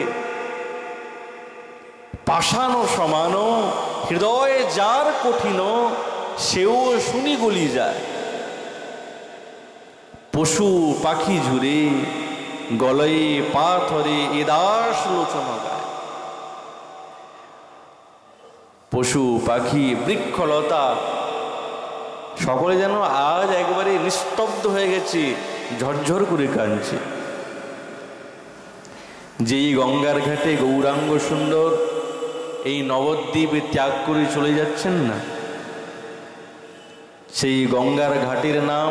পাষাণ সমান হৃদয় যার কঠিন, সেও শুনি গলি যায়। পশু পাখি ঝুরে গলয়ে পাথরে এদাস লোচন গায়। পশু পাখি বৃক্ষলতা সকলে যেন আজ একবারে নিস্তব্ধ হয়ে গেছে, ঝরঝর করে কাঁদছে। যেই গঙ্গার ঘাটে গৌরাঙ্গ সুন্দর এই নবদ্বীপে ত্যাগ করে চলে যাচ্ছেন না, সেই গঙ্গার ঘাটের নাম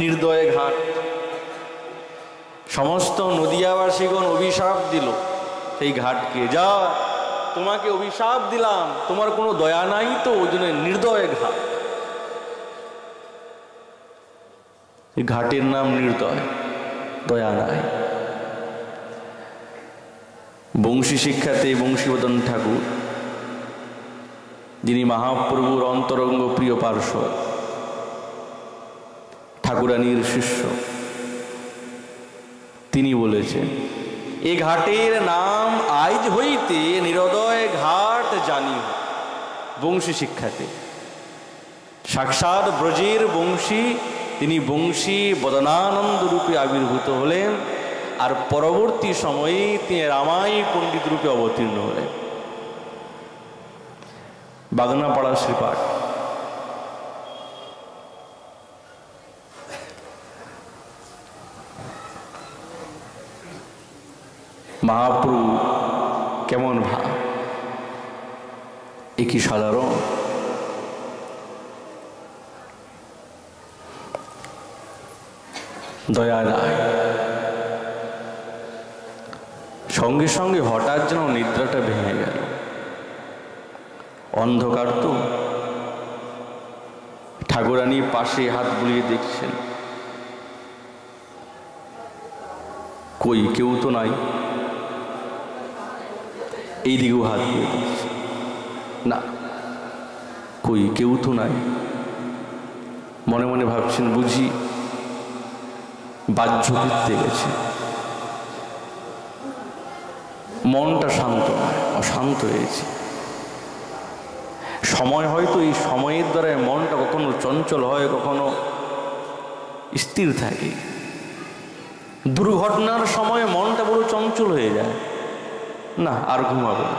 নির্দয় ঘাট। সমস্ত নদিয়াবাসীগণ অভিশাপ দিল সেই ঘাটকে, যা তোমাকে অভিশাপ দিলাম, তোমার কোনো দয়া নাই তো, ওই জন্য নির্দয় ঘাট। এই ঘাটের নাম নির্দয়, দয়া নাই। বংশী শিক্ষাতে বংশীবদন ঠাকুর, যিনি মহাপ্রভুর অন্তরঙ্গ প্রিয় পার্শ্বদ, ঠাকুরানীর শিষ্য, তিনি বলেছেন এ ঘাটের নাম আজ হইতে নিরদয় ঘাট জানি। বংশী শিক্ষাতে সাক্ষাৎ ব্রজের বংশী, তিনি বংশী বদনানন্দ রূপে আবির্ভূত হলেন, আর পরবর্তী সময়ে তিনি রামাই পণ্ডিত রূপে অবতীর্ণ হলেন। বাগনাপাড়া শ্রীপাঠ। মহাপ্রভু কেমন ভাব, এ কি সাধারণ? দয়া নাই। সঙ্গে সঙ্গে হঠাৎ যেন নিদ্রাটা ভেঙে গেল। অন্ধকার তো, ঠাকুরানী পাশে হাত বুলিয়ে দেখছেন, কই কেউ তো নাই। এই দিকেও হাত বুলিয়ে দেখছে, না কই কেউ তো নাই। মনে মনে ভাবছেন বুঝি বাহ্যকৃত্যে গেছে। মনটা শান্ত নয়, অশান্ত হয়েছে। সময় হয়তো এই সময়ের দ্বারা মনটা কখনো চঞ্চল হয়, কখনো স্থির থাকে। দুর্ঘটনার সময় মনটা বড় চঞ্চল হয়ে যায়, না আর ঘুমাবো না।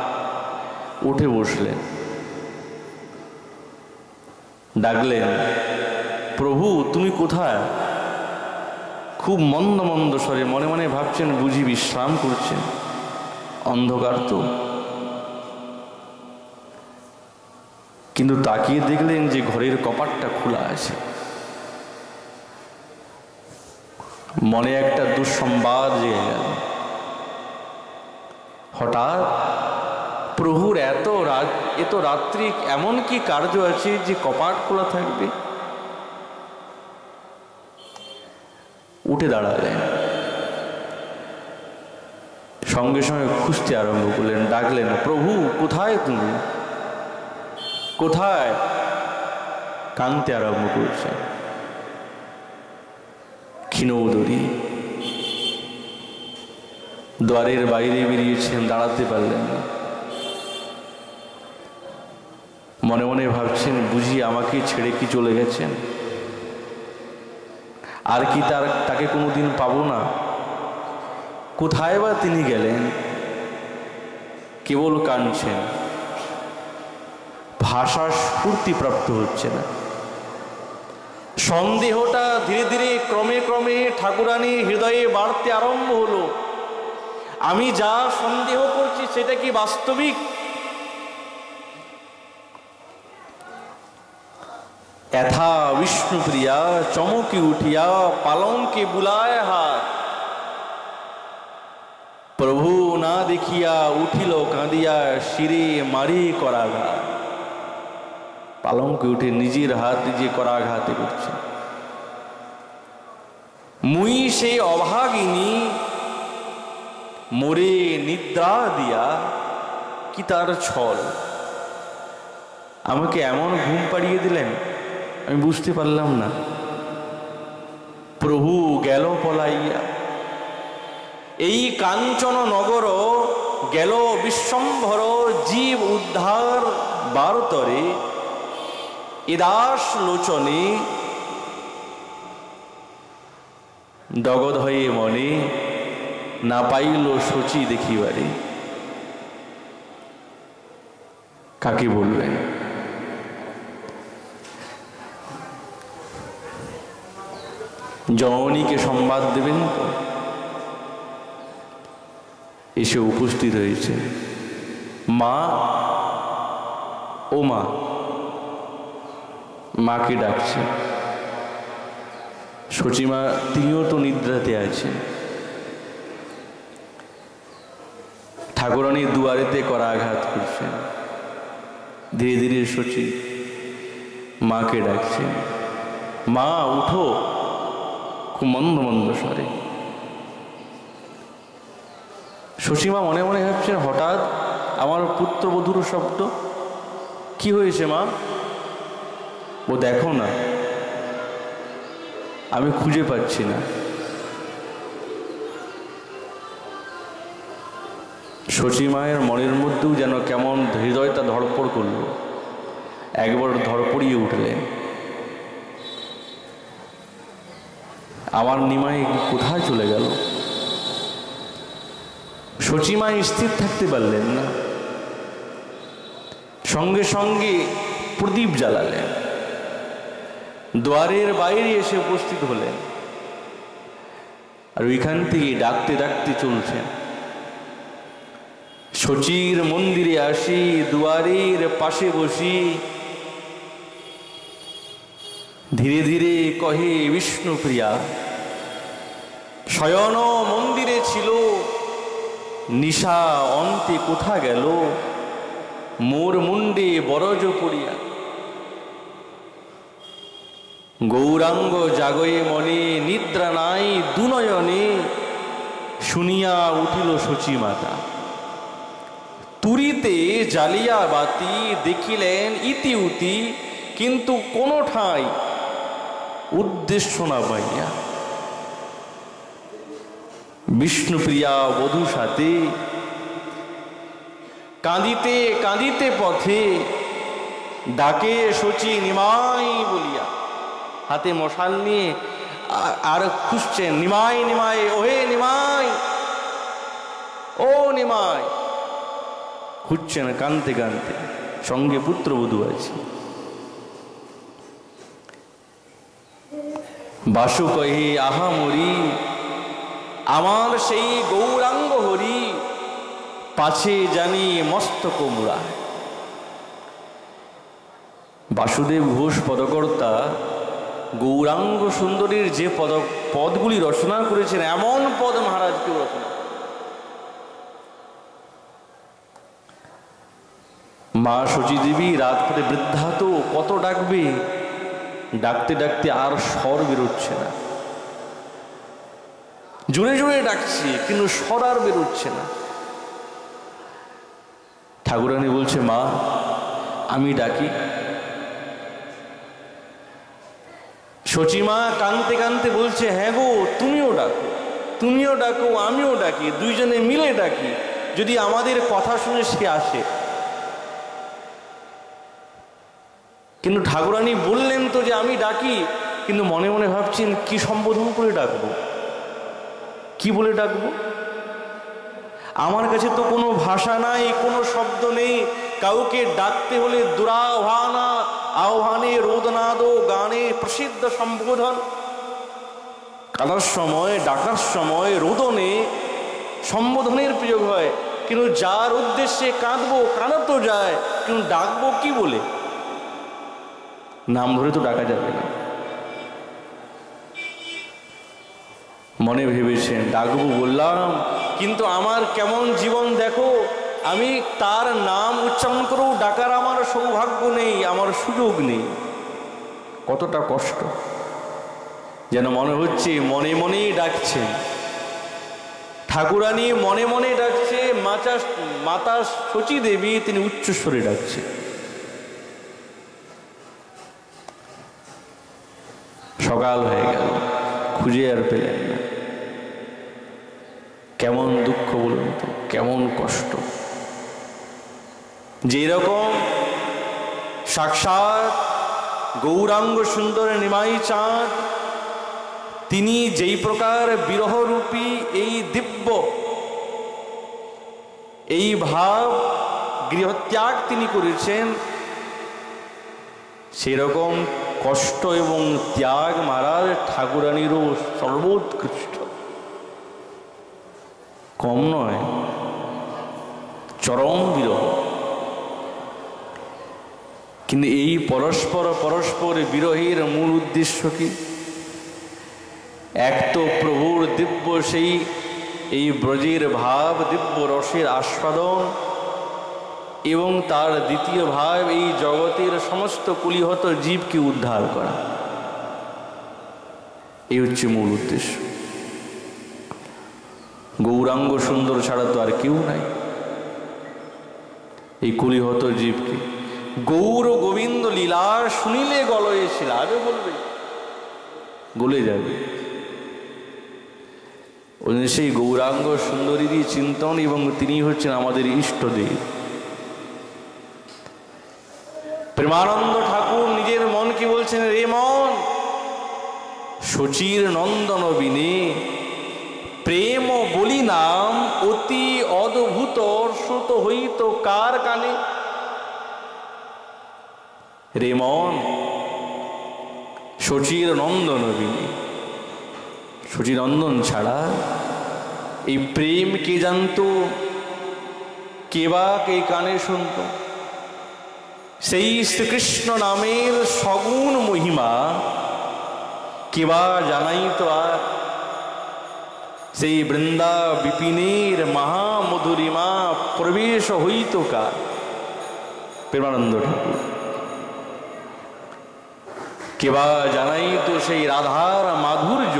উঠে বসলেন, ডাকলেন, প্রভু তুমি কোথায়? খুব মন্দ মন্দ স্বরে, মনে মনে ভাবছেন বুঝি বিশ্রাম করছেন। অন্ধকার তো, কিন্তু তাকিয়ে দেখলেন যে ঘরের কপাটটা খোলা আছে। মনে একটা দুঃসংবাদ জেগে গেল। হঠাৎ প্রভুর এত রাত্রি এমন কি কার্য আছে যে কপাট খোলা থাকবে? উঠে দাঁড়ালেন, সঙ্গে সঙ্গে খুঁজতে আরম্ভ করলেন, ডাকলেন, প্রভু কোথায় তুমি, কোথায়? কাঁদতে আরম্ভ করছেন। ক্ষীণোদরী দ্বারের বাইরে বেরিয়েছেন, দাঁড়াতে পারলেন না। মনে মনে ভাবছেন বুঝি আমাকে ছেড়ে কি চলে গেছেন? আর কি তাকে কোনোদিন পাবো না? কোথায় বা তিনি গেলেন? কেবল কাঁদছেন, ভাষা স্ফূর্তি প্রাপ্ত হচ্ছে না। সন্দেহটা ধীরে ধীরে ক্রমে ক্রমে ঠাকুরানীর হৃদয়ে বাড়তে আরম্ভ হলো। আমি যা সন্দেহ করছি সেটা কি বাস্তবিক? यथा विष्णुप्रिया चमकी उठिया पालंके बुलाए हाथ, प्रभु ना দেখিয়া উঠিল কাঁদিয়া শিরে মারি করাঘাত। পালঙ্কে উঠে নিজের হাত নিজে করাঘাতে করছে। মুই সেই অভাগিনী মোরে নিদ্রা দিয়া কি তার ছল। আমাকে এমন ঘুম পাড়িয়ে দিলেন আমি বুঝতে পারলাম না। প্রভু গেল পলাইয়া এই কাঞ্চন নগর, গেল বিশ্বম্ভর জীব উদ্ধার বারতরে। এদাস লোচনে দগধ হয়ে মনে, না পাইল শচী দেখিবারে। কাকে বলবেন? জননীকে সংবাদ দেবেন তো? এসে উপস্থিত হয়েছে। মা, ও মা, মাকে ডাকছে। শচীমা তিনিও তো নিদ্রাতে আছেন। ঠাকুরানী দুয়ারেতে করাঘাত করছেন। ধীরে ধীরে শচী মাকে ডাকছেন, মা উঠো, খুব মন্দ মন্দ স্বরে। শচীমা মনে মনে ভাবছেন হঠাৎ আমার পুত্রবধূর শব্দ, কি হয়েছে মা? ও দেখো না, আমি খুঁজে পাচ্ছি না। শচীমায়ের মনের মধ্যেও যেন কেমন হৃদয়টা ধড়পড় করল। একবার ধড়পড়িয়ে উঠলেন, আমার নিমাই কোথায় চলে গেল? শচীমা স্থির থাকতে পারলেন না, সঙ্গে সঙ্গে প্রদীপ জ্বালালেন, দ্বারের বাইরে এসে উপস্থিত হলেন। আর ওইখান থেকে ডাকতে ডাকতে চলছেন। শচীর মন্দিরে আসি, দুয়ারের পাশে বসি, ধীরে ধীরে কহে বিষ্ণুপ্রিয়া, শয়ন মন্দিরে ছিল, নিশা অন্তে কোথা গেল, মোর মুন্ডে বরজ পড়িয়া। গৌরাঙ্গ জাগয়ে মনে, নিদ্রা নাই দুনয়নে, শুনিয়া উঠিল শচী মাতা। তুরিতে জ্বালিয়া বাতি দেখিলেন ইতি উতি, কিন্তু কোন ঠাঁই উদ্দেশ্য না পাইয়া। বিষ্ণুপ্রিয়া বধূ সাথে কাঁদিতে কাঁদিতে পথে, ডাকে শচী নিমাই বলিয়া। হাতে মশাল নিয়ে আর খুঁজছেন, নিমাই নিমাই, ওহে নিমাই, ও নিমাই। খুঁজছেন কাঁদতে কাঁদতে, সঙ্গে পুত্রবধূ আছে। বাসু কহে আহা মরি, আমার সেই গৌরাঙ্গ হরি, পাছে জানি মস্তক মুড়া। বাসুদেব ঘোষ পদকর্তা গৌরাঙ্গ সুন্দরীর যে পদগুলি রচনা করেছেন, এমন পদ মহারাজকে রচনা। মা শচী দেবী রাত করে বৃদ্ধা তো কত ডাকবে, ডাকতে ডাকতে আর স্বর বেরোচ্ছে না। জোরে জোরে ডাকছি কিন্তু স্বর আর বেরোচ্ছে না। ঠাকুরানী বলছে, মা আমি ডাকি। শচীমা কাঁদতে কাঁদতে বলছে, হ্যাঁ গো, তুমিও ডাকো, তুমিও ডাকো, আমিও ডাকি, দুইজনে মিলে ডাকি, যদি আমাদের কথা শুনে সে আসে। কিন্তু ঠাকুরানী বললেন তো যে আমি ডাকি, কিন্তু মনে মনে ভাবছেন কি সম্বোধন করে ডাকবো, কি বলে ডাকবো? আমার কাছে তো কোনো ভাষা নাই, কোনো শব্দ নেই। কাউকে ডাকতে হলে দুরাহ্বানা, আহ্বানে রোদনাদ, গানে প্রসিদ্ধ সম্বোধন। কাদার সময়, ডাকার সময় রোদনে সম্বোধনের প্রয়োগ হয়, কিন্তু যার উদ্দেশ্যে কাঁদবো, কাঁদা তো যায়, কিন্তু ডাকবো কি বলে? নাম ধরে তো ডাকা যাবে না। মনে ভেবেছেন ডাকবো, বললাম কিন্তু আমার কেমন জীবন দেখো, আমি তার নাম উচ্চারণ করেও ডাকার আমার সৌভাগ্য নেই, আমার সুযোগ নেই। কতটা কষ্ট, যেন মনে হচ্ছে মনে মনেই ডাকছেন ঠাকুরানী, মনে মনে ডাকছে মাতা শচী দেবী, তিনি উচ্চস্বরে ডাকছে। সকাল হয়ে গেল, খুঁজে আর পেলেন না। কেমন দুঃখ বলুন তো, কেমন কষ্ট। যেরকম সাক্ষাৎ গৌরাঙ্গ সুন্দর নিমাই চাঁদ, তিনি যেই প্রকার বিরহরূপী এই দিব্য এই ভাব গৃহত্যাগ তিনি করেছেন, সেরকম কষ্ট এবং ত্যাগ মহারাজ ঠাকুরানীরও সর্বোৎকৃষ্ট, কম নয়, চরম বিরহ। কিন্তু এই পরস্পর বিরহের মূল উদ্দেশ্য কি? এক তো প্রভুর দিব্য সেই এই ব্রজের ভাব, দিব্য রসের আস্বাদন, এবং তার দ্বিতীয় ভাব এই জগতের সমস্ত কুলিহত জীবকে উদ্ধার করা। এই হচ্ছে মূল উদ্দেশ্য। গৌরাঙ্গ সুন্দর ছাড়া তো আর কেউ নাই এই কুলিহত জীবকে। গৌর গোবিন্দ লীলা শুনিলে গলয়ে শিলা, আগে বলবে গলে যাবে। সেই গৌরাঙ্গ সুন্দরীরই চিন্তন, এবং তিনি হচ্ছেন আমাদের ইষ্টদেব। প্রেমানন্দ ঠাকুর নিজের মনকে বলছেন, রে মন, শচীর নন্দন বিনে প্রেম বলি নাম অতি অদ্ভুত শ্রুত হইত কার কানে। রে মন, শচীর নন্দন বিনে, শচীনন্দন ছাড়া এই প্রেম কে জানতো, কে বা কে কানে শুনত? সেই শ্রীকৃষ্ণ নামের সগুণ মহিমা কে বা জানাইতো আর? সেই বৃন্দা বিপিনের মহামধুরিমা প্রবেশ হইত কার? প্রেমানন্দ ঠাকুর। কে বা জানাইতো সেই রাধার মাধুর্য,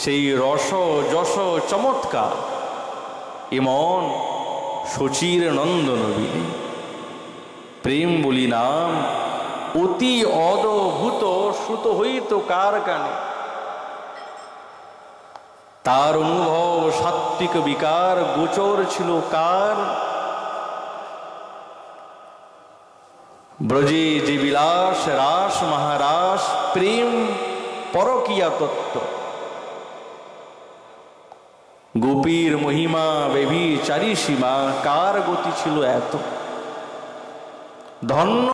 সেই রস যশ চমৎকার? এমন শচীর নন্দন বিনে প্রেম বলি নাম অতি অদ্ভুত শ্রুত হইত কার কানে। তার অনুভব সাত্বিক বিকার গোচর ছিল কার? ব্রজে যে বিলাস রাস মহারাস প্রেম পরকিয়া তত্ত্ব, গোপীর মহিমা বেভিচারী সীমা, কার গতি ছিল এত? ধন্য